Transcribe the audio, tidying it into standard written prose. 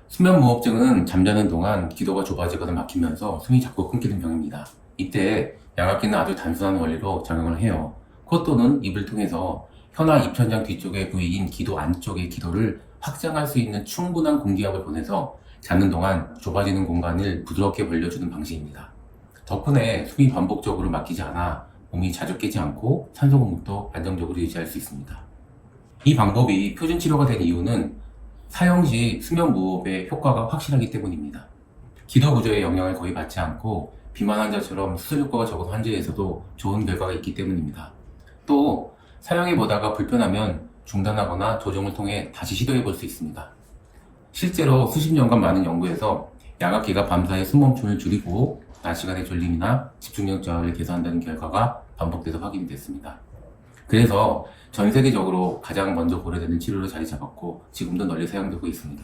수면무호흡증은 잠자는 동안 기도가 좁아지거나 막히면서 숨이 자꾸 끊기는 병입니다. 이때 양압기는 아주 단순한 원리로 작용을 해요. 코 또는 입을 통해서 혀나 입천장 뒤쪽의 부위인 기도 안쪽의 기도를 확장할 수 있는 충분한 공기압을 보내서 자는 동안 좁아지는 공간을 부드럽게 벌려주는 방식입니다. 덕분에 숨이 반복적으로 막히지 않아 몸이 자주 깨지 않고 산소 공급도 안정적으로 유지할 수 있습니다. 이 방법이 표준 치료가 된 이유는 사용 시 수면 무호흡의 효과가 확실하기 때문입니다. 기도 구조에 영향을 거의 받지 않고 비만 환자처럼 수술 효과가 적은 환자에서도 좋은 결과가 있기 때문입니다. 또 사용해 보다가 불편하면 중단하거나 조정을 통해 다시 시도해 볼 수 있습니다. 실제로 수십 년간 많은 연구에서 양압기가 밤사이 숨멈춤을 줄이고 낮 시간의 졸림이나 집중력 저하를 개선한다는 결과가 반복돼서 확인이 됐습니다. 그래서 전 세계적으로 가장 먼저 고려되는 치료로 자리 잡았고 지금도 널리 사용되고 있습니다.